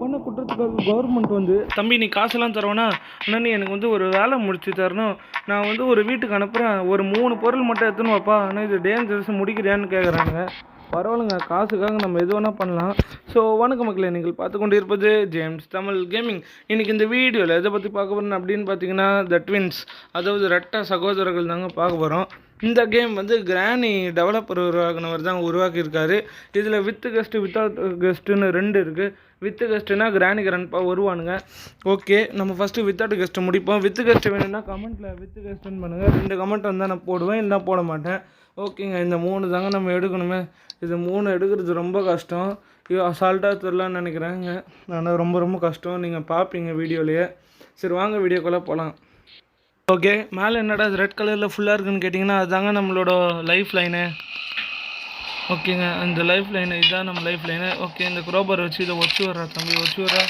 பண்ண குற்றத்துக்காக கவர்மெண்ட் வந்து, தம்பி நீ காசெல்லாம் தருவேனா, ஆனால் நீ எனக்கு வந்து ஒரு வேலை முடிச்சு தரணும், நான் வந்து ஒரு வீட்டுக்கு அனுப்புகிறேன், ஒரு 3 பொருள் மட்டும் எடுத்துன்னு வாப்பா, ஆனால் இது டேஞ்சரஸ் முடிக்கிறியான்னு கேட்குறாங்க. பரவாயில்லைங்க, காசுக்காக நம்ம எது வேணால் பண்ணலாம். ஸோ வணக்க மக்களே, நீங்கள் பார்த்து கொண்டு இருப்பது ஜேம்ஸ் தமிழ் கேமிங். இன்றைக்கி இந்த வீடியோவில் எதை பற்றி பார்க்க போகிறோம் அப்படின்னு பார்த்தீங்கன்னா, த ட்வின்ஸ், அதாவது ரெட்ட சகோதரர்கள் தாங்க பார்க்க போகிறோம். இந்த கேம் வந்து கிரானி டெவலப்பர் உருவாக்குனவர் தான் உருவாக்கியிருக்காரு. இதில் வித் கெஸ்ட்டு வித்தவுட் கெஸ்ட்டுன்னு 2 இருக்குது. வித்து கெஸ்ட்டுனா கிரானி கரண்ட்பா வருவானுங்க. ஓகே, நம்ம ஃபஸ்ட்டு வித்தவுட் கெஸ்ட்டு முடிப்போம். வித்து கெஸ்ட்டு வேணும்னா கமெண்ட்டில் வித்து கெஸ்ட்டுன்னு பண்ணுங்கள். 2 கமெண்ட் வந்தால் நான் போடுவேன், இல்லை போட மாட்டேன். ஓகேங்க, இந்த 3 தாங்க நம்ம எடுக்கணுமே. இது 3 எடுக்கிறது ரொம்ப கஷ்டம். இது அசால்ட்டாக தெரிலான்னு நினைக்கிறேங்க. ஆனால் ரொம்ப ரொம்ப கஷ்டம், நீங்கள் பார்ப்பீங்க வீடியோலையே. சரி வாங்க வீடியோக்குள்ளே போகலாம். ஓகே, மேலே என்னடா அது ரெட் கலரில் ஃபுல்லாக இருக்குதுன்னு கேட்டிங்கன்னா, அதுதாங்க நம்மளோட லைஃப் லைனு. ஓகேங்க, இந்த லைஃப் லைனு இதுதான் நம்ம லைஃப் லைனு. ஓகே, இந்த குரோபர் வச்சு இதை ஒச்சு வர்றா தம்பி, ஒச்சு வர்றா.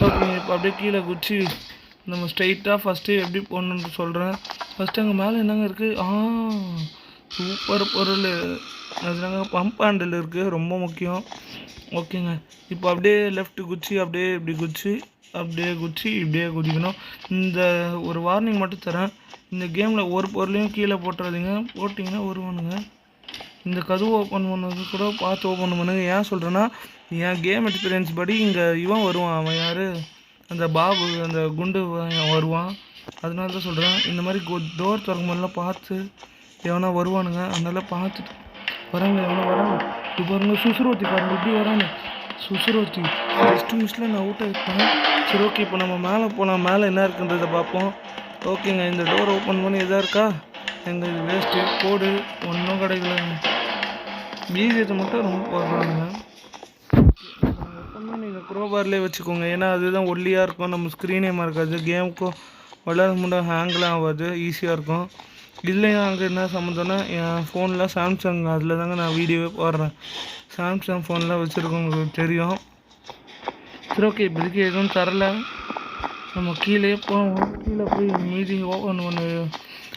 ஓகே, இப்போ அப்படியே கீழே குச்சி நம்ம ஸ்ட்ரைட்டாக ஃபஸ்ட்டு எப்படி போடணுன்னு சொல்கிறேன். ஃபஸ்ட்டு அங்கே மேலே என்னங்க இருக்குது, சூப்பர் பொருள் அதுதாங்க பம்ப் ஹேண்டில் இருக்குது, ரொம்ப முக்கியம். ஓகேங்க, இப்போ அப்படியே லெஃப்ட்டு குச்சி, அப்படியே இப்படி குச்சி, அப்படியே குச்சி, இப்படியே குதிக்கணும். இந்த ஒரு வார்னிங் மட்டும் தரேன், இந்த கேமில் ஒரு பொருளையும் கீழே போட்டுறாதீங்க, போட்டிங்கன்னா வருவானுங்க. இந்த கதவு ஓப்பன் பண்ணது கூட பார்த்து ஓப்பன் பண்ணுங்க. ஏன் சொல்கிறேன்னா, என் கேம் எக்ஸ்பீரியன்ஸ் படி இங்கே இவன் வருவான், அவன் யார், அந்த பாபு, அந்த குண்டு வருவான். அதனால தான் சொல்கிறேன், இந்த மாதிரி டோர் திறக்கும் போதெல்லாம் பார்த்து எவனா வருவானுங்க, அதனால பார்த்துட்டு வராங்க. எவனா வராங்க, இப்போ பாருங்க சுசுரோத்தி பாருங்க இப்படி வராங்க. சுசுரோத்தி ஜஸ்ட் மிஸ்ல நான் அவுட் ஆகிட்டேன். சரி ஓகே, இப்போ நம்ம மேலே போகலாம். மேலே என்ன இருக்குன்றதை பார்ப்போம். ஓகேங்க, இந்த டோர் ஓப்பன் பண்ணி எதாக இருக்கா, எங்கள் இது வேஸ்ட்டு கோடு ஒன்றும் கிடைக்கலங்க. பிஜிஎத்தை மட்டும் ரொம்ப போடுறானுங்க. எப்பவுமே நீங்கள் க்ரோபார்லேயே வச்சுக்கோங்க, ஏன்னா அதுதான் ஒல்லியாக இருக்கும், நம்ம ஸ்க்ரீனேமாக இருக்காது, கேமுக்கும் விளையாட முடியாது, ஹேங்கெலாம் ஆகாது, ஈஸியாக இருக்கும். இதுலேயும் அங்கே என்ன சம்மந்தம்னா, என் ஃபோனில் சாம்சங், அதில் தாங்க நான் வீடியோவே போடுறேன். சாம்சங் ஃபோனில் வச்சுருக்கோம், உங்களுக்கு தெரியும். சரி ஓகே, இப்போதைக்கு எதுவும் தரல, நம்ம கீழே போவோம். கீழே போய் மீதி ஓப்பன் பண்ணி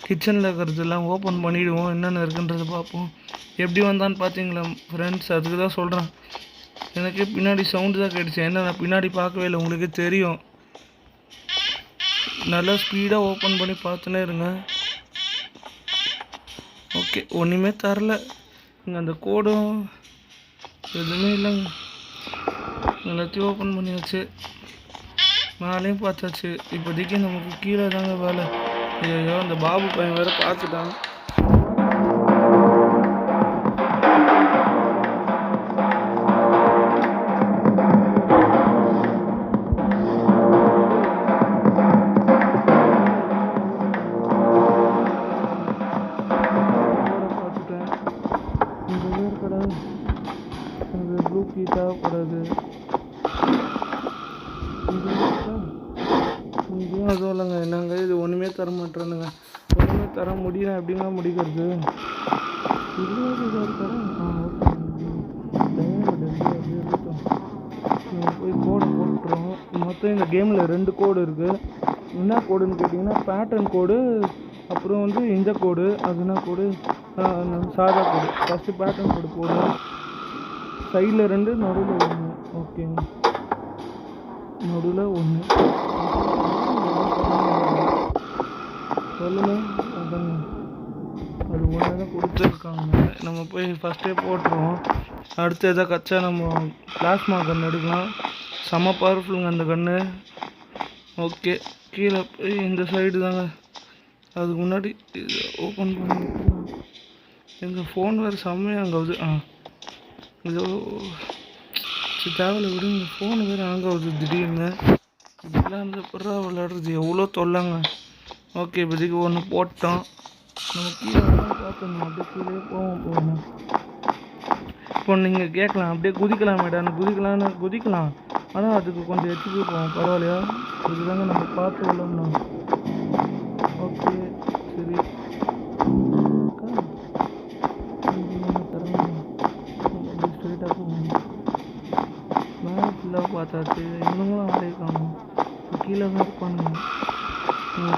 கிச்சனில் இருக்கிறதெல்லாம் ஓப்பன் பண்ணிவிடுவோம், என்னென்ன இருக்குன்றதை பார்ப்போம். எப்படி வந்தான்னு பார்த்தீங்களா ஃப்ரெண்ட்ஸ், அதுக்கு தான் சொல்கிறேன். எனக்கே பின்னாடி சவுண்டு தான் கேட்டுச்சு, என்ன நான் பின்னாடி பார்க்கவே இல்லை, உங்களுக்கே தெரியும். நல்லா ஸ்பீடாக ஓப்பன் பண்ணி பார்த்துனே இருங்க. ஓகே, ஒன்றுமே தரல இங்கே, அந்த கோடும் எதுவுமே இல்லைங்க. எல்லாத்தையும் ஓப்பன் பண்ணியாச்சு, மேலேயும் பார்த்தாச்சு. இப்போதைக்கு நமக்கு கீழே தாங்க வேலை. ஐயோ, அந்த பாபு பையன் வேறு பார்த்துட்டான். ப்ளூ கீட்டாக கூடாது, இங்கேயும் அதுவும் இல்லைங்க. என்னங்க இது ஒன்றுமே தர மாட்டேறானுங்க, ஒன்றுமே தர முடியல. எப்படிங்க முடிக்கிறது, போய் கோடை போட்டுறோம். மொத்தம் இந்த கேமில் 2 கோடு இருக்குது. என்ன கோடுன்னு கேட்டிங்கன்னா, பேட்டர்ன் கோடு, அப்புறம் வந்து இந்த கோடு. அதுனா கோடு, சாதா கோடு. ஃபஸ்ட்டு பேட்டர்ன் கோடு போடுவோம், சைடில் 2, நடுவில் 1. ஓகேங்க, நடுவில் 1 சொல்லுங்க. அதாங்க, அது ஒன்று தான் கொடுத்துருக்காங்க. நம்ம போய் ஃபஸ்ட்டே போட்டுருவோம். அடுத்து எதாவது கச்சா நம்ம பிளாஸ்மா கன் எடுக்கலாம், செம்ம பவர்ஃபுல்லுங்க அந்த கன்று. ஓகே, கீழே போய் இந்த சைடு தாங்க, அதுக்கு முன்னாடி இது ஓப்பன் பண்ணி எங்கள் ஃபோன் வேறு செம்மையாக அங்கே ஆகுது. இதோ தேவையில்ல விடுங்க, ஃபோனு வேறு ஹேங் ஆகுது திடீர்னு. இதெல்லாம் அந்த பிறா விளையாடுறது எவ்வளோ தொல்லைங்க. ஓகே, இப்போதைக்கு ஒன்று போட்டோம். நம்ம கீழே பார்த்தோம், அப்படியே கீழே போவோம். இப்போ நீங்கள் கேட்கலாம், அப்படியே குதிக்கலாம் மேடம், குதிக்கலாம், ஆனால் அதுக்கு கொஞ்சம் எச்சுக்கு போவோம், பரவாயில்லையா? இதுதாங்க நம்ம பார்த்து விடணும். ஓகே சரி, ஸ்ட்ரெயிட்டாக போகணும். மேலே ஃபுல்லாக பார்த்தாச்சு, இன்னுங்களும் ஆடிருக்காங்க. கீழே தான் இருப்பானுங்க,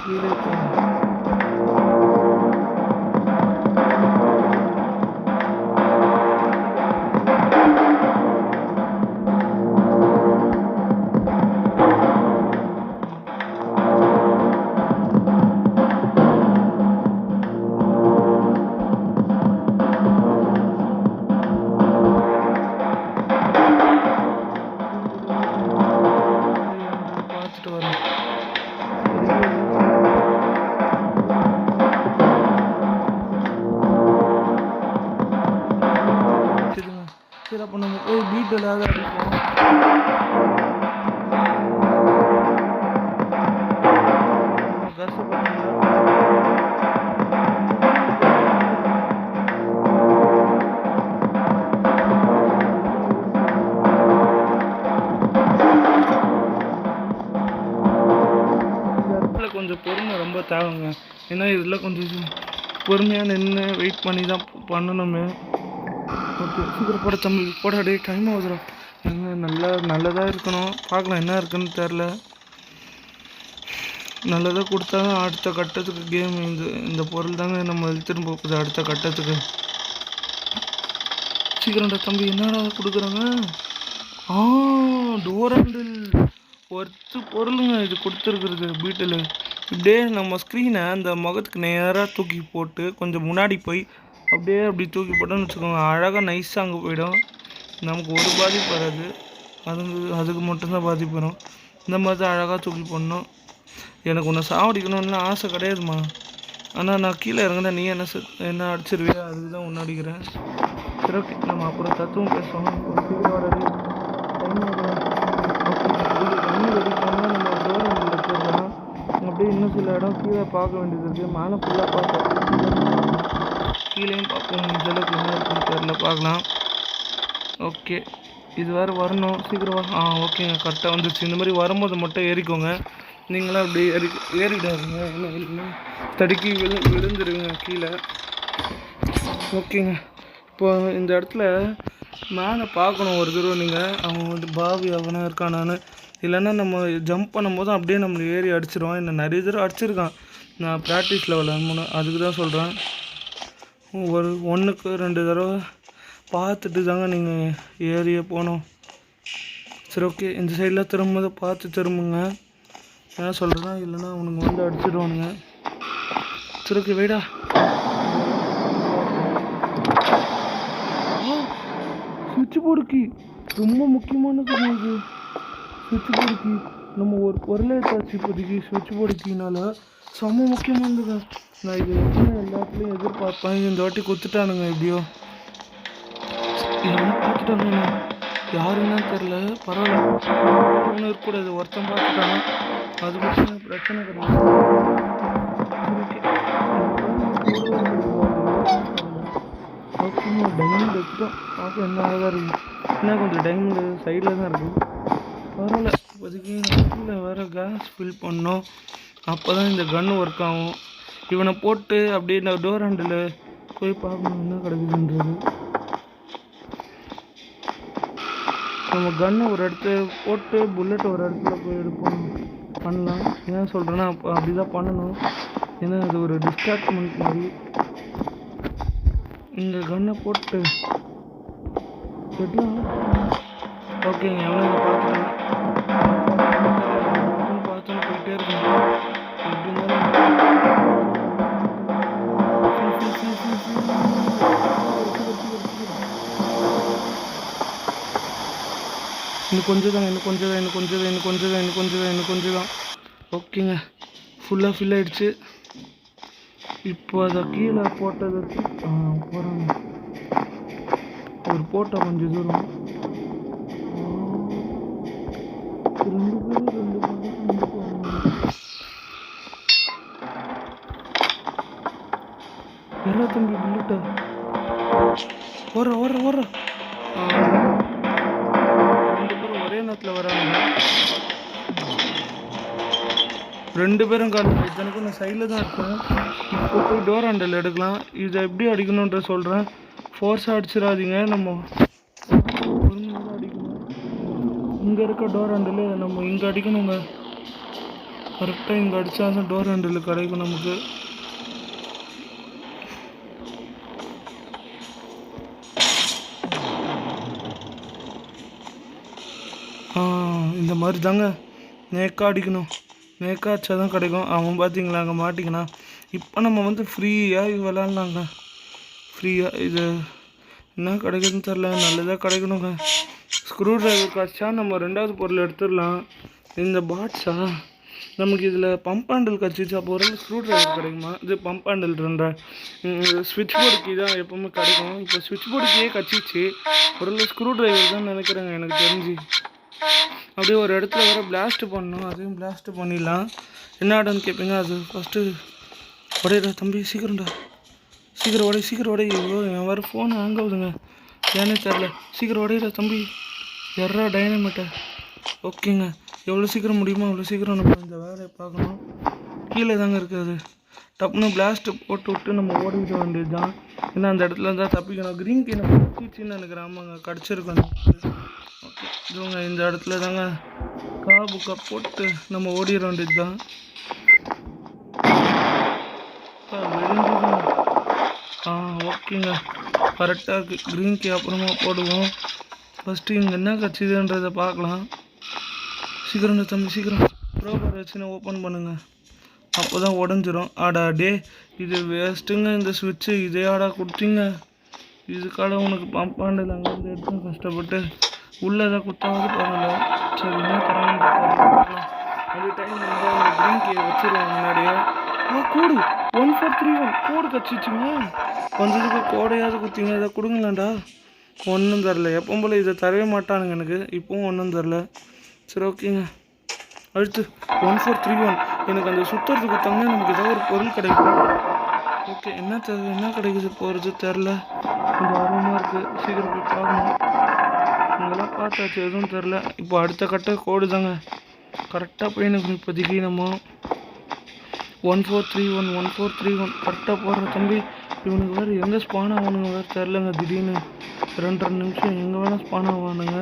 கீழே இருப்பாங்க. சரி அப்போ நம்ம போய் பீட்டில் அடிப்போம். கஷ்ட கொஞ்சம் பொறுமை ரொம்ப தேவைங்க. ஏன்னா இதில் கொஞ்சம் பொறுமையாக நின்று வெயிட் பண்ணி தான் பண்ணணுமே. ஓகே சீக்கிரம் போட தம்பி, போட டே டைம் ஆகுதுடும். நல்லதாக இருக்கணும். பார்க்கலாம் என்ன இருக்குன்னு தெரில. நல்லதாக கொடுத்தா அடுத்த கட்டத்துக்கு கேம் இந்த பொருள் தாங்க நம்ம இழுத்துட்டு போகுது அடுத்த கட்டத்துக்கு. சீக்கிரம்டா தம்பி, என்னடா கொடுக்குறாங்க? டோர் ஹேண்டில் ஒர்த்து பொருளுங்க இது கொடுத்துருக்குறது பீட்டில். இப்படியே நம்ம ஸ்க்ரீனை அந்த முகத்துக்கு நேராக தூக்கி போட்டு கொஞ்சம் முன்னாடி போய் அப்படி தூக்கி போட்டோன்னு வச்சுக்கோங்க, அழகாக நைஸாக அங்கே போயிடும். நமக்கு ஒரு பாதிப்பு வராது, அதுக்கு மட்டும்தான் பாதிப்பு வரும். இந்த மாதிரி தான் அழகாக தூக்கி போடணும். எனக்கு ஒன்று சாவடிக்கணும்னு ஆசை கிடையாதுமா. ஆனால் நான் கீழே இறங்கினா நீ என்ன அடிச்சிருவியா, அதுக்கு தான் ஒன்று அடிக்கிறேன். சரி ஓகே, நம்ம அப்புறம் தத்துவம் பேசுவோம். அப்படியே இன்னும் சில இடம் கீழே பார்க்க வேண்டியது இருக்குது. மேலே ஃபுல்லாக பார்த்தோம், கீழேயும் பார்ப்போம். முடிஞ்ச அளவுக்கு என்ன இருக்குன்னு தெரியல, பார்க்கலாம். ஓகே இது வேறு வரணும் சீக்கிரம். ஓகேங்க கரெக்டாக வந்துச்சு. இந்த மாதிரி வரும்போது மட்டும் ஏறிக்கோங்க. நீங்களாம் அப்படி ஏறிடாதுங்க, என்ன இல்லைன்னா தடுக்கி விழுந்துருங்க கீழே. ஓகேங்க, இப்போ இந்த இடத்துல மேலே பார்க்கணும் ஒரு தடவை நீங்கள். அவன் வந்து பாவி அவனா இருக்கானான்னு. இல்லைன்னா நம்ம ஜம்ப் பண்ணும்போது அப்படியே நம்மளை ஏறி அடிச்சிடுவான். என்ன நிறைய தடவை அடிச்சிருக்கான் நான் ப்ராக்டிஸில் விளாட்மோன்னு. அதுக்கு தான் சொல்கிறேன், ஒரு 1க்கு 2 தடவை பார்த்துட்டு தாங்க நீங்கள் ஏறியே போகணும். சரி ஓகே, இந்த சைடில் திரும்பும்போது பார்த்து திரும்புங்க. என்ன சொல்கிறேன்னா இல்லைன்னா அவனுங்க வந்து அடிச்சிடுவானுங்க. சரி ஓகே வெயிடா. சுவிட்ச் போர்டு கீ ரொம்ப முக்கியமானது. இது சுவிட்ச் போர்டு கீ நம்ம ஒரு பொருளை எடுத்தாச்சு. இப்போதைக்கு சுவிட்ச் போர்டு கீனால் செம்ம முக்கியமானதுங்க. நான் இது எல்லாத்துலேயும் எதிர்பார்ப்பேன். இந்த வாட்டி கொடுத்துட்டானுங்க. எப்படியோ யாரும் பார்த்துட்டாங்க, யாருன்னு தெரில. பரவாயில்ல, ஒன்றும் இருக்கக்கூடாது. ஒருத்தன் பார்த்துட்டாங்க, அது பற்றி பிரச்சனை கிடையாது. ஓகே டைமண்ட் வச்சுட்டோம். பார்க்க என்ன அழகாக இருக்குது. என்ன கொஞ்சம் டைமண்டு சைடில் தான் இருக்குது. பரவாயில்ல, இப்போதைக்கு கீழே வேறு கேஸ் ஃபில் பண்ணோம். அப்போ தான் இந்த கன்று ஒர்க் ஆகும். இவனை போட்டு அப்படியே இந்த டோர் ஹேண்டில் போய் பார்க்கணும் என்ன கிடைக்குதுன்றது. நம்ம கன்னை ஒரு இடத்துல போட்டு புல்லட் ஒரு இடத்துல போய் எடுப்போம் பண்ணலாம். ஏன் சொல்கிறேன்னா அப்போ அப்படி தான் பண்ணணும். ஏன்னா அது ஒரு டிஸ்ட்ராக்ட்மெண்ட் மாதிரி. இந்த கன்னை போட்டு எல்லாம் ஓகேங்க. எவ்வளோ பார்த்துட்டேன் பார்த்தோன்னு போயிட்டே இருக்கணும். எப்படி இன்னும் கொஞ்சம் தான். ஓகேங்க, ஃபுல்லாக ஃபில் ஆகிடுச்சு. இப்போ அதை கீழே போட்டதை போகிறாங்க. ஒரு போட்டால் கொஞ்சம் தூரம் 2 பேரும் எல்லா தம்பி புல்லட்டா ஓர 2 பேரும் ஒரே நேரத்தில் வராங்க. 2 பேரும் காரணம். இத்தனைக்கும் நான் சைடில் தான் இருக்கேன். இப்போ போய் டோர் ஹேண்டில் எடுக்கலாம். இதை எப்படி அடிக்கணுன்ற சொல்கிறேன். ஃபோர்ஸாக அடிச்சிடாதீங்க, நம்ம பொறுமையாக தான் அடிக்கணும். இங்கே இருக்க டோர் ஹேண்டில் நம்ம இங்கே அடிக்கணுங்க. கரெக்டாக இங்கே அடித்தா தான் டோர் ஹேண்டில் கிடைக்கும் நமக்கு. இந்த மாதிரி தாங்க நேக்காக அடிக்கணும். நேக்காக அடிச்சா தான் கிடைக்கும். அவன் பார்த்தீங்களா அங்கே மாட்டிக்கினான். இப்போ நம்ம வந்து ஃப்ரீயாக விளாட்லாங்க. ஃப்ரீயாக இது என்ன கிடைக்குதுன்னு தெரில, நல்லதாக கிடைக்கணுங்க. ஸ்க்ரூ ட்ரைவர் கிடச்சா நம்ம 2வது பொருள் எடுத்துடலாம். இந்த பாட்ஸா நமக்கு இதில் பம்ப் ஹேண்டில் கட்சிச்சு அப்போ ஒரு ஸ்க்ரூ ட்ரைவர் கிடைக்குமா? இது பம்ப் ஹேண்டில்ன்ற ஸ்விட்ச் போர்டு கீ தான் எப்போவுமே கிடைக்கும். இப்போ ஸ்விட்ச் போர்டு கீயே கட்சிச்சு ஒரு ஸ்க்ரூ ட்ரைவர் தான் நினைக்கிறேங்க எனக்கு தெரிஞ்சு. அப்படியே ஒரு இடத்துல வேறு பிளாஸ்ட் பண்ணணும், அதையும் பிளாஸ்ட் பண்ணிடலாம். என்ன ஆடன்னு கேட்பீங்க. அது ஃபஸ்ட்டு உடையிடா தம்பி, சீக்கிரம்டா, சீக்கிரம் உடைய. ஐயோ என் வேறு ஃபோன் ஹேங் ஆகுதுங்க, ஏன்னே தெரில. சீக்கிரம் உடையிடா தம்பி, எர்ரா டைனமேட்டை. ஓகேங்க, எவ்வளோ சீக்கிரம் முடியுமோ அவ்வளோ சீக்கிரம் நம்ம இந்த வேலையை பார்க்கணும். கீழே தாங்க இருக்குது. டப்புன்னு பிளாஸ்ட்டு போட்டு விட்டு நம்ம ஓடிவிட வேண்டியது தான். ஏன்னா அந்த இடத்துல தான் தப்பிக்கணும். க்ரீன் கீ நம்ம கடிச்சின்னு நினைக்கிறேன். ஆமாங்க, கடிச்சிருக்கணும். ஓகே, இதுங்க இந்த இடத்துல தாங்க காபுக்கா போட்டு நம்ம ஓடிட வேண்டியது தான். ஓகேங்க, கரெக்டாக இருக்குது. க்ரீன் கீ அப்புறமா போடுவோம். ஃபஸ்ட்டு இங்கே என்ன கட்சிதுன்றதை பார்க்கலாம். சீக்கிரம் தம்பி, சீக்கிரம் ப்ரோபர் வச்சுன்னு ஓப்பன் பண்ணுங்க, அப்போ தான் உடஞ்சிரும். ஆடா டே, இது வேஸ்ட்டுங்க இந்த ஸ்விட்சு. இதே ஆடா கொடுத்தீங்க, இதுக்காக உனக்கு பம்ப் ஹேண்டில் அங்கேருந்து எடுத்து கஷ்டப்பட்டு உள்ளே தான் குத்தாவது பரவாயில்ல. சரி, என்ன தராங்க அந்த டைம் வந்து அந்த க்ரீன் கீயை வச்சுருவாங்க முன்னாடியே. கோடு 1431 கோடு கட்சிச்சுங்க. வந்ததுக்கு கோடையாவது குத்திங்க, இதை கொடுங்களேன்டா. ஒன்றும் தரல. எப்போ போல் இதை தரவே மாட்டானுங்க எனக்கு. இப்போவும் ஒன்றும் தரல. சரி, ஓகேங்க. அடுத்து 1431 எனக்கு அந்த சுற்றுறதுக்கு கொடுத்தாங்கன்னா நமக்கு ஏதாவது ஒரு பொருள் கிடைக்கும். ஓகே, என்ன கிடைக்குது போகிறது தெரில. கொஞ்சம் ஆர்வமாக இருக்குது, சீக்கிரம் போய் பார்க்கணும். இங்கெல்லாம் பார்த்தாச்சு, எதுவும் தெரில. இப்போ அடுத்த கட்ட கோடு தாங்க கரெக்டாக போய் எனக்கு இப்போதைக்கு நம்ம 1431 கரெக்டாக போடுற தம்பி. இவனுக்கு வேறு எங்கே ஸ்பான் ஆகணுங்க வேறு தெரிலங்க. திடீர்னு 2 நிமிஷம் எங்கே வேணால் ஸ்பான் ஆவானுங்க.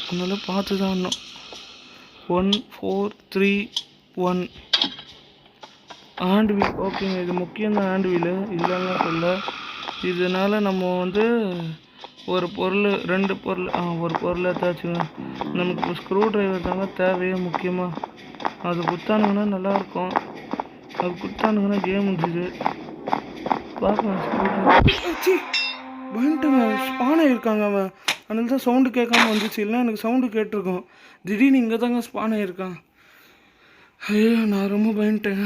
அதனால பார்த்து தான் இன்னும் 1431 ஹேண்ட் வீல். ஓகேங்க, இது முக்கியம்தான் ஹேண்ட் வீலு, இல்லைங்க சொல்ல. இதனால் நம்ம வந்து ஒரு பொருள் 2 பொருள் ஒரு பொருள் ஏதாச்சுங்க. நமக்கு இப்போ ஸ்க்ரூ ட்ரைவர் தாங்க தேவையே முக்கியமாக. அது குத்தானுங்கன்னா நல்லாயிருக்கும். அது குத்தானுங்கன்னா கேம் முடிஞ்சுது. பார்க்கலாம். ஸ்க்ரூ ட்ரைவர் பயன்ட்டுங்க ஸ்பான் ஆகியிருக்காங்க அவன். அதனால தான் சவுண்டு கேட்காம வந்துச்சு, இல்லைனா எனக்கு சவுண்டு கேட்டிருக்கோம். திடீர்னு இங்கே தாங்க ஸ்பான் ஆகியிருக்கான். ஐயோ, நான் ரொம்ப பயன்ட்டேங்க.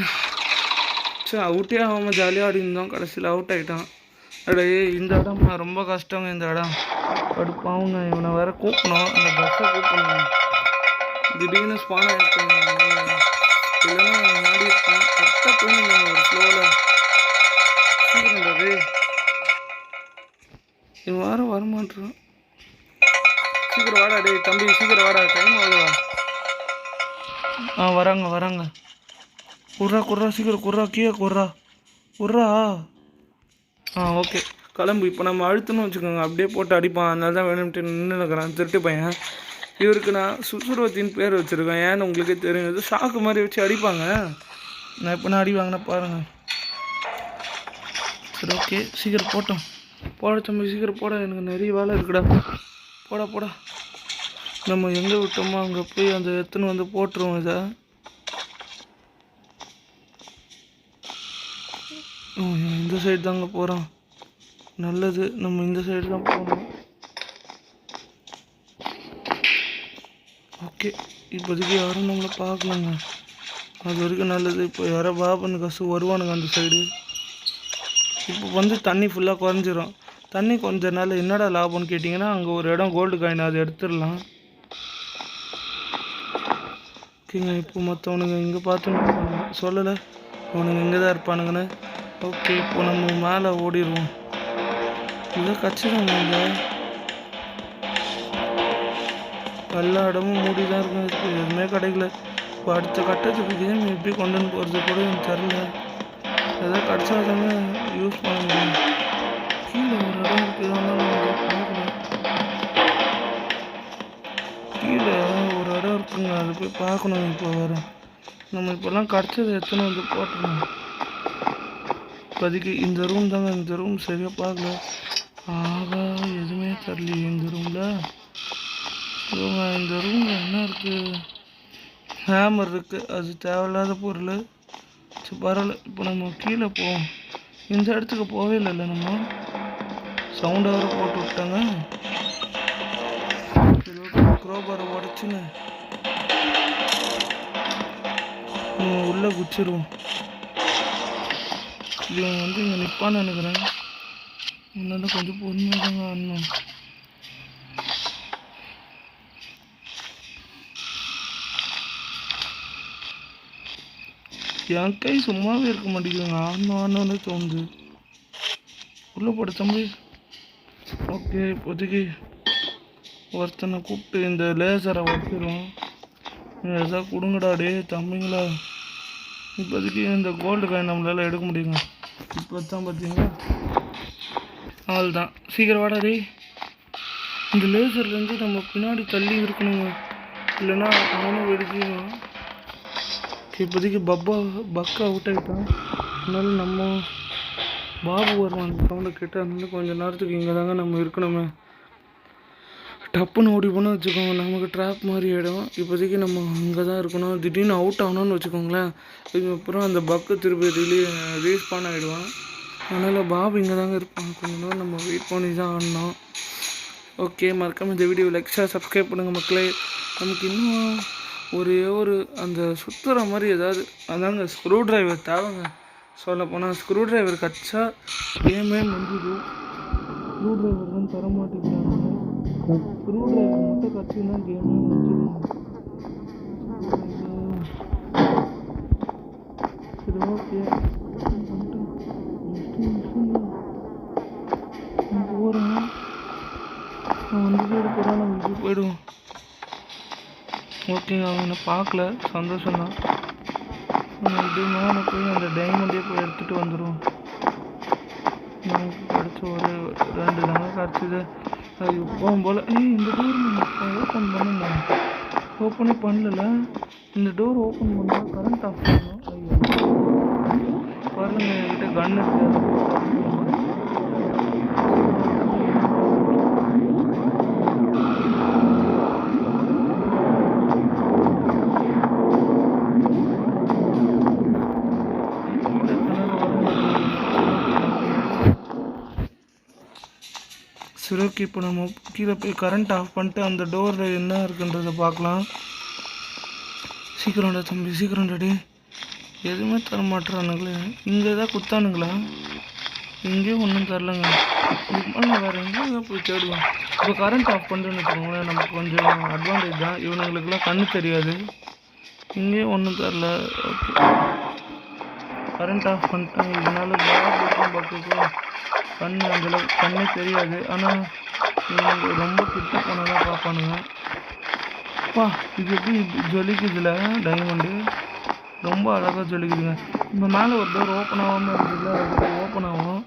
சரி, அவுட்டே ஆகாமல் ஜாலியாக ஆடி இருந்தோம், கடைசியில் அவுட் ஆகிட்டான். அடே, இந்த இடம் ரொம்ப கஷ்டங்க. இந்த இடம் கடுப்பாவுங்க. இவனை வேற கூப்பிடணும், அந்த பஸ்ஸை கூப்பிடணும். திடீர்னு ஸ்பான் ஆகிருக்காங்க. இல்லைன்னா ஆடி இருப்பேன். கரெக்டாக போயிருந்தாங்க ஒரு ஃப்ளோவில். சீக்கிரம்டாது, இவன் வேற வரமாட்டான். சீக்கிரம் வாடா டே தம்பி, சீக்கிரம் வாடா, டைம் ஆகுதா. வராங்க. குர்ரா சீக்கிரம் குர்ரா, கீழே குர்ரா. ஓகே, கிளம்பு. இப்போ நம்ம அழுத்தணும்னு வச்சுக்கோங்க, அப்படியே போட்டு அடிப்பான். அதனால தான் வேணும்ட்டு நின்று இருக்கிறான் திருட்டு பையன். இவருக்கு நான் சுசுருவத்தின் பேர் வச்சுருக்கேன். ஏன்னு உங்களுக்கே தெரியும். இது ஷாக்கு மாதிரி வச்சு அடிப்பாங்க. நான் இப்போ அடி வாங்கினா பாருங்கள். சரி, ஓகே, சீக்கிரம் போட தம்பி, சீக்கிரம் போட. எனக்கு நிறைய வேலை இருக்குடா. போடா. நம்ம எங்கே விட்டோமோ அங்கே போய் அந்த எடுத்துன்னு வந்து போட்டுருவோம். இதை இந்த சைடு தாங்க போகிறோம். நல்லது, நம்ம இந்த சைடு தான் போகணும். ஓகே, இப்போதைக்கு யாரும் நம்மளை பார்க்கலாங்க, அது வரைக்கும் நல்லது. இப்போ யாரோ பாபன்னு கசு வருவானுங்க அந்த சைடு. இப்போ வந்து தண்ணி ஃபுல்லாக குறைஞ்சிரும். தண்ணி கொஞ்ச நாள் என்னடா லாபம்னு கேட்டிங்கன்னா, அங்கே ஒரு இடம் கோல்டு காயின், அதை எடுத்துடலாம். ஓகேங்க, இப்போ மற்றவனுங்க இங்கே பார்த்து சொல்லலை, அவனுங்க இங்கே தான் இருப்பானுங்கன்னு. ஓகே, இப்போ நம்ம மேலே ஓடிடுவோம். இதை கச்சிடுவோம். இங்கே எல்லா இடமும் மூடி தான் இருக்கும், இதுக்கு எதுவுமே கிடைக்கல. இப்போ அடுத்த கட்டத்துக்கு கேம் எப்படி கொண்டு போகிறது கூட எனக்கு தெரில. எதாவது கிடச்சாதாங்க யூஸ் பண்ண முடியும். கீழே ஒரு இடம் இருக்குது, ஆனால் பார்க்கலாம். கீழே ஒரு இடம் இருக்குங்க, அது போய் பார்க்கணும். இப்போ வேறு நம்ம இப்போல்லாம் கிடச்சது எத்தனை வந்து போட்டுருணும். இப்போதைக்கு இந்த ரூம் தாங்க, இந்த ரூம் சரியாக பார்க்கல. எதுவுமே தரலையே இந்த ரூமில். இந்த ரூமில் என்ன இருக்குது? ஹேமர் இருக்குது, அது தேவையில்லாத பொருள். சரி, பரவாயில்ல. இப்போ நம்ம கீழே போவோம். இந்த இடத்துக்கு போவே இல்லைல்ல நம்ம. சவுண்டை வர போட்டு விட்டாங்க. க்ரோபாரை உடச்சுன்னு உள்ளே குச்சிருவோம். இவன் வந்து இங்கே நிற்பான்னு நினைக்கிறேன். முன்னாடி கொஞ்சம் பொறுமையாக தாங்க ஆடணும். என் கை சும்மாவே இருக்க மாட்டேங்குதுங்க. ஆடணும்னு தோணுது. உள்ளே போட தம்பி. ஓகே, இப்போதைக்கு ஒருத்தனை கூப்பிட்டு இந்த லேசரை வச்சிடும். எதாவது கொடுங்கடா டே தம்பிங்களா. இப்போதைக்கு இந்த கோல்டு காயின் நம்மளால் எடுக்க முடியுங்க. இப்போ தான் பார்த்தீங்களா, அவள் தான். சீக்கிரம் வாடா டே. இந்த லேசர்லேருந்து நம்ம பின்னாடி தள்ளி இருக்கணுங்க, இல்லைன்னா அவனும் வெடிக்கணும். இப்போதைக்கு பக்கா அவுட் ஆகிட்டான். அதனால நம்ம பாபு வருவான் அந்த சவுண்டை கேட்டு. அதனால கொஞ்சம் நேரத்துக்கு இங்கே தாங்க நம்ம இருக்கணுமே. டப்புன்னு ஓடி போனால் வச்சுக்கோங்க, நமக்கு ட்ராப் மாதிரி ஆகிடும். இப்போதைக்கு நம்ம இங்கே தான் இருக்கணும். திடீர்னு அவுட் ஆகணும்னு வச்சுக்கோங்களேன், இதுக்கப்புறம் அந்த பக்கு திருப்பி ரீஸ்பான் ஆகிடுவான். அதனால் பாபு இங்கே தாங்க இருப்பான். கொஞ்சம் நேரம் நம்ம வெயிட் பண்ணி தான் ஆடணும். ஓகே, மறக்காமல் இந்த வீடியோ லைக் ஷேர் சப்ஸ்கிரைப் பண்ணுங்கள் மக்களே. நமக்கு இன்னும் ஒரு அந்த சுற்றுற மாதிரி ஏதாவது அதாங்க ஸ்க்ரூ ட்ரைவர் தேவைங்க. சொல்ல போனால் ஸ்க்ரூ ட்ரைவர் கச்சா கேமே முடிஞ்சுது. ஸ்க்ரூ ட்ரைவர் தான் தர மாட்டேங்கிறாங்க. ஸ்க்ரூ ட்ரைவர் மட்டும் கற்றுனா கேமே முடிஞ்சிடும். சரி, ஓகே போகிறேன். நான் வந்து சைடு போகிறேன், நம்ம இது போயிடுவோம். ஓகேங்க, அவன் என்னை பார்க்கல, சந்தோஷம்தான். இது மேலே போய் அந்த டைமண்டே போய் எடுத்துகிட்டு வந்துடுவோம். நமக்கு கிடச்ச ஒரு 2 தாங்க கிடச்சிது. அது எப்பவும் போல் இந்த டோர் நம்ம ஓப்பன் பண்ணணும். ஓப்பனே பண்ணல. இந்த டோர் ஓப்பன் பண்ணால் கரண்ட் ஆஃப் பண்ணணும். ஐயோ பாருங்க, என்கிட்ட கன் இருக்குது. சரி, ஓகே. இப்போ நம்ம கீழே போய் கரண்ட் ஆஃப் பண்ணிட்டு அந்த டோரில் என்ன இருக்குன்றதை பார்க்கலாம். சீக்கிரம்டா தம்பி, சீக்கிரம் டே. எதுவுமே தர மாட்டுறானுங்களே. இங்கே தான் குத்தானுங்களா? இங்கேயும் ஒன்றும் தரலங்க. இதுக்கு வேறு எங்கேயும் போய் தேடுவோம். இப்போ கரண்ட் ஆஃப் பண்ணுறேன்னு வச்சுக்கோங்களேன், நமக்கு கொஞ்சம் அட்வான்டேஜ் தான். இவனுங்களுக்கெல்லாம் கண்ணு தெரியாது. இங்கேயும் ஒன்றும் தரல. ஓகே, கரண்ட் ஆஃப் பண்ணிட்டேன். இதனால பக்குக்கும் அந்தளவுக்கு கண்ணே தெரியாது. ஆனால் இவங்க ரொம்ப கிட்ட போனால் தான் பார்ப்பானுங்க. அப்பா, இது எப்படி ஜொலிக்குதுல டைமண்டு, ரொம்ப அழகாக ஜொலிக்குதுங்க. இந்த மேலே ஒரு டோர் ஓப்பன் ஆகாமல் இருக்குதுல்ல, அது ஓப்பன் ஆகும்.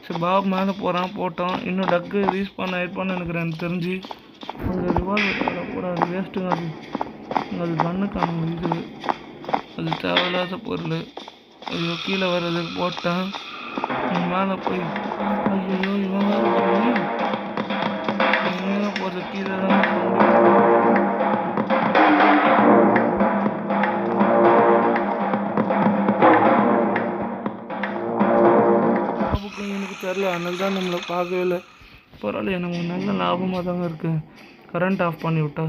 சரி, பாப் மேலே போட்டோம். இன்னும் டக்கு ரீஸ்பான் ஆகிருப்பான்னு எனக்கு தெரிஞ்சு. அங்கே ரிவால்வர் கூட அது வேஸ்ட்டுங்க. அது கண்ணுக்கான இது, அது தேவையில்லாத பொருள். ஐயோ, கீழே வர்றதுக்கு போட்டேன். மேலே போய் ஐயோ இவன் வேறு போகிறது கீழே தான். பாபுக்கு எனக்கு தெரில, அதனால தான் நம்மளை பார்க்கவே இல்லை. பரவாயில்ல, நமக்கு நல்ல லாபமாக தாங்க இருக்குது. கரண்ட் ஆஃப் பண்ணி விட்டா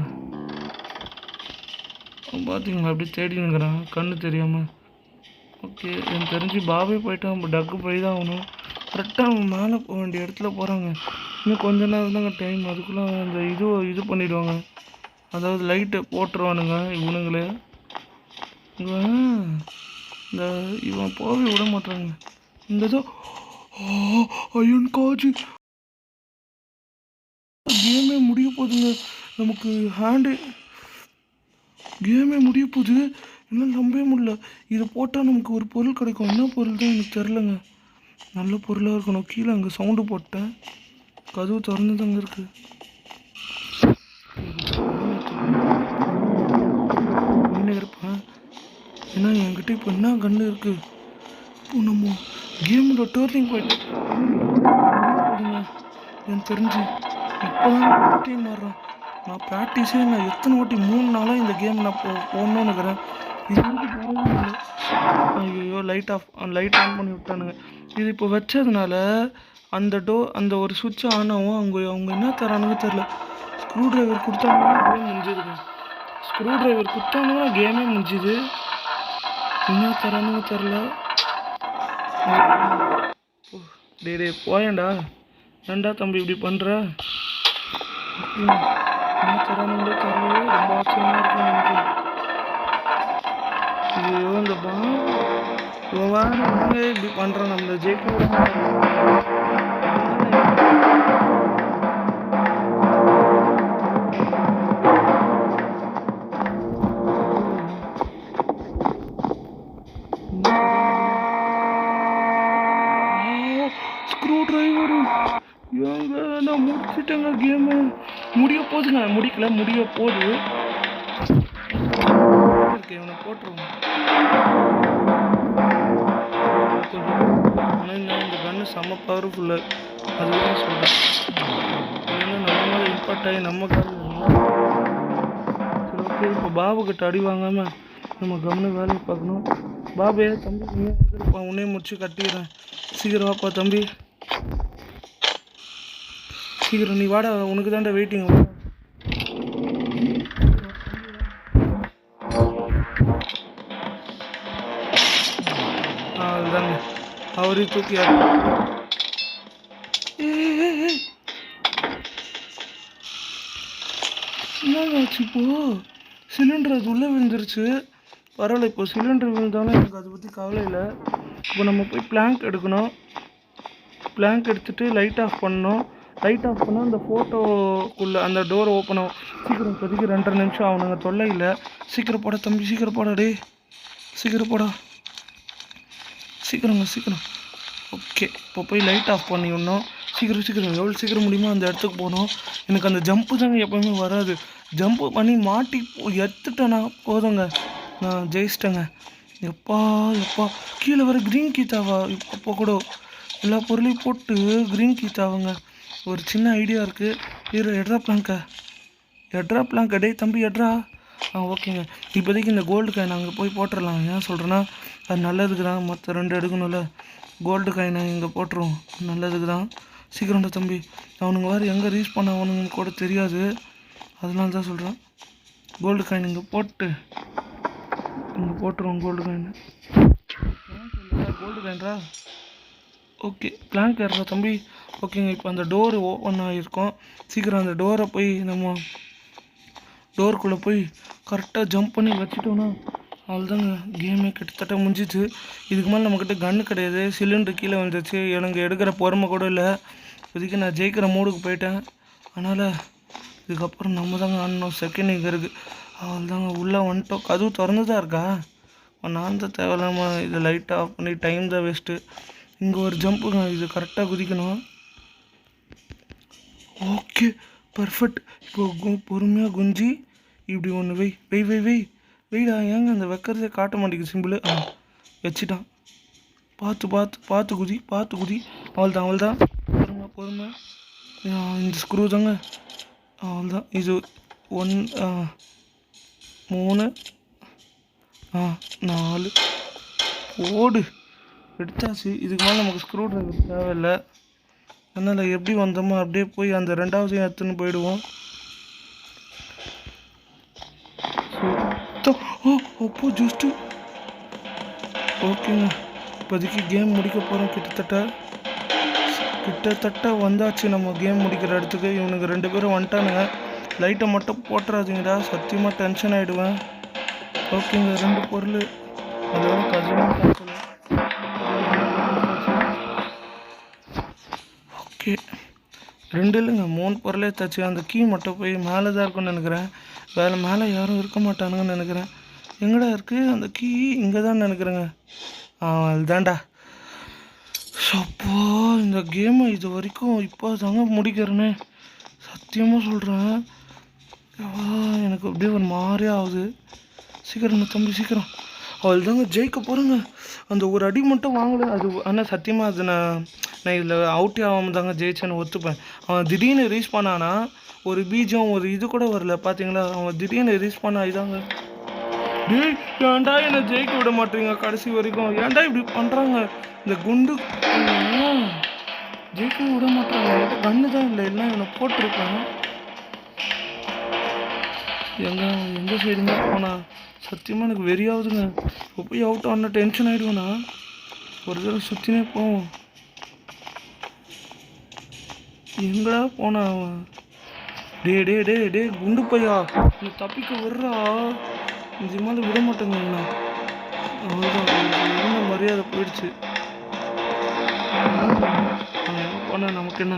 பார்த்தீங்களா, அப்படி தேடினுங்கிறான் கண்ணு தெரியாமல். ஓகே, எனக்கு தெரிஞ்சு பாபே போயிட்டான். டக்கு போய் தான் ஆகணும். கரெக்டாக அவன் மேலே போக வேண்டிய இடத்துல போகிறாங்க. இன்னும் கொஞ்ச நேரம் தாங்க டைம். அதுக்குள்ளே அந்த இது பண்ணிவிடுவாங்க. அதாவது லைட்டை போட்டுருவானுங்க இவனுங்களே. இவன் போகவே விட மாட்டாங்க. இந்த இதோ ஐயன் காஜி கேமே முடிய போகுதுங்க. நமக்கு கேமே முடிய போகுது. இன்னும் நம்பவே முடியல. இதை போட்டால் நமக்கு ஒரு பொருள் கிடைக்கும். என்ன பொருள் தான் எனக்கு தெரிலங்க. நல்ல பொருளாக இருக்கணும். கீழே அங்கே சவுண்டு போட்டேன். கதவு திறந்து தாங்க இருக்குது. இருப்பேன். ஏன்னா என்கிட்ட இப்போ என்ன கன்று இருக்குது. இப்போ நம்ம கேமோட டேர்னிங் பாயிண்ட் எனக்கு தெரிஞ்சு இப்போ தான் டீம் மாறுறேன். நான் ப்ராக்டிஸே எத்தனை வாட்டி 3 நாளாக இந்த கேம் நான் போடணும்னு இருக்கிறேன். இது வரைக்கும் போகவே இல்லை. ஐயோ, லைட் ஆன் பண்ணி விட்டானுங்க. இது இப்போ வச்சதுனால அந்த ஒரு சுவிட்ச் ஆன் ஆகும். அவங்க என்ன தரானுங்க தெரில. ஸ்க்ரூ ட்ரைவர் கொடுத்தாங்கன்னா கேம் முடிஞ்சுதுங்க. ஸ்க்ரூ ட்ரைவர் கொடுத்தாங்கன்னா கேமே முடிஞ்சுது. என்ன தரானுங்க தெரில. டே போயேன்டா. ஏன்டா தம்பி இப்படி பண்ணுற? என்ன தரானுங்களே தெரியலையே. ரொம்ப ஆச்சரியமாக இருக்கும் எனக்கு. ஐயோ இந்த இவன் வேறு இப்படி பண்ணுறான். நம்மளை ஜெயிக்க விட ஸ்க்ரூ டிரைவரு ஏங்க நான் முடிச்சிட்டேங்க. கேமு முடிய போகுதுங்க. முடிக்கல, முடிய போகுது. இருக்கு இவனை போட்டுருவோம். ஆனால் இந்த கன்று செம்ம பவர்ஃபுல்லு. அதுதான் சொல்கிறேன். ஏன்னா நம்ம மேலே இம்பாக்ட் ஆகி நம்ம கால். சரி ஓகே, இப்போ பாபுக்கிட்ட அடி வாங்காமல் நம்ம கவனம் வேலையை பார்க்கணும். பாபே தம்பி நீப்பா, உன்னே முடிச்சு கட்டிடுறேன். சீக்கிரம் வாப்பா தம்பி, சீக்கிரம் நீ வாடா. உனக்கு தான்டா வெயிட்டிங். அதுதாங்க அவரையும் தூக்கி என்னங்க ஆச்சு இப்போ? சிலிண்டர் அது உள்ளே விழுந்துருச்சு. பரவாயில்ல, இப்போ சிலிண்டர் விழுந்தாலும் எனக்கு அதை பற்றி கவலை இல்லை. இப்போ நம்ம போய் பிளாங்க் எடுக்கணும். பிளாங்க் எடுத்துகிட்டு லைட் ஆஃப் பண்ணணும். லைட் ஆஃப் பண்ணால் அந்த ஃபோட்டோக்குள்ளே அந்த டோர் ஓப்பன் ஆகும். சீக்கிரம் இப்போதைக்கு 2.5 நிமிஷம் அவனுங்க தொல்லை இல்லை. சீக்கிரம் போட தம்பி, சீக்கிரம் போடா. டே சீக்கிரம் போடா, சீக்கிரங்க சீக்கிரம். ஓகே, இப்போ போய் லைட் ஆஃப் பண்ணி விடணும். சீக்கிரம் எவ்வளோ சீக்கிரம் முடியுமோ அந்த இடத்துக்கு போகணும். எனக்கு அந்த ஜம்ப்பு தாங்க எப்போவுமே வராது. ஜம்ப்பு பண்ணி மாட்டி எடுத்துட்டேன்னா போதுங்க, நான் ஜெயிச்சிட்டேங்க. எப்பா கீழே வர க்ரீன் கீத்தாவா? இப்போ கூட எல்லா பொருளையும் போட்டு க்ரீன் கீத்தாவுங்க. ஒரு சின்ன ஐடியா இருக்குது. எட்ரா பிளாங்க் டே தம்பி எட்ரா. ஓகேங்க, இப்போதைக்கு இந்த கோல்டு காயின் அங்கே போய் போட்டுடலாம். ஏன் சொல்கிறேன்னா அது நல்லதுக்கு தான். மற்ற 2 எடுக்கணும்ல. கோல்டு காயினை இங்கே போட்டுருவோம், நல்லதுக்கு தான். சீக்கிரம்டா தம்பி. அவனுங்க வேறு எங்கே ரீச் பண்ண அவனுங்க கூட தெரியாது. அதனால தான் சொல்கிறேன். கோல்டு காயின் இங்கே போட்டுருவோம். கோல்டு காயின்ரா. ஓகே, பிளாங்க் ஏறுறா தம்பி. ஓகேங்க, இப்போ அந்த டோரு ஓப்பன் ஆகிருக்கோம். சீக்கிரம் அந்த டோரை போய் நம்ம டோருக்குள்ளே போய் கரெக்டாக ஜம்ப் பண்ணி வச்சுட்டோன்னா அவ்வளோதாங்க, கேமே கிட்டத்தட்ட முடிஞ்சிச்சு. இதுக்கு மேலே நம்மக்கிட்ட கன்று கிடையாது. சிலிண்டர் கீழே வந்துச்சு. எனக்கு எடுக்கிற பொறுமை கூட இல்லை. இப்போதைக்கு நான் ஜெயிக்கிற மூடுக்கு போயிட்டேன். அதனால் இதுக்கப்புறம் நம்ம தாங்க ஆடணும். செகண்ட் இங்கே இருக்குது. அவ்வளோதாங்க, உள்ளே வந்துட்டோம். கதவு திறந்து தான் இருக்கா? நான் தான் தேவையில்லாமல் இதை லைட்டாக ஆஃப் பண்ணி டைம் தான் வேஸ்ட்டு. இங்கே ஒரு ஜம்ப்புங்க, இது கரெக்டாக குதிக்கணும். Okay perfect. இப்போ பொறுமையாக குஞ்சி இப்படி ஒன்று வெய்டா. ஏங்க அந்த வைக்கிறதே காட்ட மாட்டேங்குது சிம்பிள். வச்சுட்டான். பார்த்து குதி. அவள்தான் பொறுமை. இந்த ஸ்க்ரூ தாங்க. அவள்தான். இது 1 3 4 ஓடு எடுத்தாச்சு. இதுக்கு மேலே நமக்கு ஸ்க்ரூ டிரைவர் தேவையில்லை. அதனால் எப்படி வந்தோமோ அப்படியே போய் அந்த 2வது எடுத்துன்னு போயிடுவோம். அப்போ ஜஸ்ட்டு ஓகேங்க, இப்போதைக்கு கேம் முடிக்க போகிறோம். கிட்டத்தட்ட வந்தாச்சு நம்ம கேம் முடிக்கிற இடத்துக்கு. இவனுக்கு 2 பேரும் வந்துட்டானுங்க. லைட்டை மட்டும் போட்டுறாதீங்கடா, சத்தியமாக டென்ஷன் ஆகிடுவேன். ஓகேங்க, 2 பொருள் அதோட கஜமாக. ஓகே, 2 இல்லைங்க 3 பொருளே தச்சு. அந்த கீ மட்டும் போய் மேலே தான் இருக்குன்னு நினைக்கிறேன். மேலே யாரும் இருக்க மாட்டானுங்கன்னு நினைக்கிறேன். எங்கடா இருக்குது அந்த கீ? இங்கே தான் நினைக்கிறேங்க. அதுதான்டா. அப்போ இந்த கேமை இது வரைக்கும் இப்போ தாங்க முடிக்கிறேன்னு சத்தியமாக சொல்கிறேன். எனக்கு அப்படியே ஒரு மாதிரியே ஆகுது. சீக்கிரம் தம்பி சீக்கிரம். அவள் தாங்க ஜெயிக்க போகிறேங்க. அந்த ஒரு அடி மட்டும் வாங்கலை அது. ஆனால் சத்தியமாக அது நான் இதில் அவுட்டே ஆகாமல் தாங்க ஜெயிச்சேன்னு ஒத்துப்பேன். அவன் திடீர்னு ரீச் பண்ணானா ஒரு பீஜம் ஒரு இது கூட வரல பார்த்தீங்களா? அவன் திடீர்னு ரீச் பண்ண இதாங்க. டேய் ஏன்டா என்னை ஜெயிக்க விட மாட்டேங்க கடைசி வரைக்கும்? ஏன்டா இப்படி பண்ணுறாங்க? இந்த குண்டு ஜெயிக்க விட மாட்டாங்க. கண்ணு தான் இல்லை, எல்லாம் என்னை போட்டிருப்பேன். எந்த சைடுங்க போனா சத்தியமாக எனக்கு வெறியாகுதுங்க. இப்போ போய் அவுட் ஆன டென்ஷன் ஆகிடுவேண்ணா. ஒரு தடவை சுற்றினே போவோம். எங்கடா போனா அவன்? டே குண்டு பையா, நீ தப்பிக்க விடுறா. நிஜமால விட மாட்டேங்க. அவ்வளோதான், என்ன மரியாதை போயிடுச்சு. போனா நமக்கு என்ன?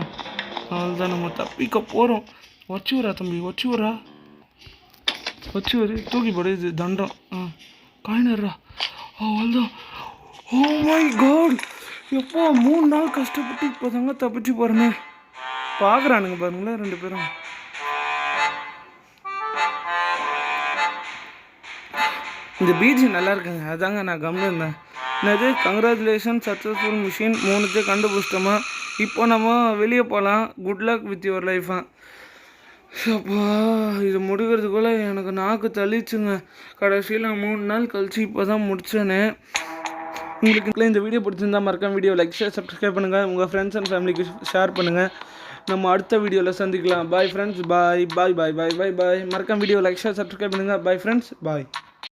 அவ்வளோதான், நம்ம தப்பிக்க போகிறோம். வச்சு வரா தம்பி, வச்சு வரா, வச்சு வரு, தூக்கி போடு. இது தண்டம். காயினர்ரா. அவ்வளோதான். ஓ மை காட், எப்போ 3 நாள் கஷ்டப்பட்டு இப்போ தாங்க தப்பிச்சு போகிறேன்னு பார்க்குறானுங்க பாருங்களேன் 2 பேரும். இந்த பீச் நல்லா இருக்குங்க, அதாங்க நான் கம்மிருந்தேன். என்னது கங்க்ராச்சுலேஷன் சக்ஸஸ்ஃபுல் மிஷின் 3 கண்டுபிடிச்சிட்டோமா. இப்போ நம்ம வெளியே போகலாம். குட் லக் வித் யுவர் லைஃபா. அப்பா, இது முடிக்கிறதுக்குள்ளே எனக்கு நாக்கு தள்ளிச்சுங்க. கடைசியில் 3 நாள் கழிச்சு இப்போ தான் முடித்தேனே. உங்களுக்கு இந்த வீடியோ பிடிச்சிருந்தா மறக்காம வீடியோ லைக் ஷேர் சப்ஸ்கிரைப் பண்ணுங்கள். உங்கள் ஃப்ரெண்ட்ஸ் அண்ட் ஃபேமிலிக்கு ஷேர் பண்ணுங்கள். நம்ம அடுத்த வீடியோவில் சந்திக்கலாம். பாய் ஃப்ரெண்ட்ஸ், பாய் பாய் பாய் பாய் பாய் பாய். மறக்காம வீடியோ லைக் ஷேர் சப்ஸ்கிரைப் பண்ணுங்கள். பாய் ஃப்ரெண்ட்ஸ், பாய்.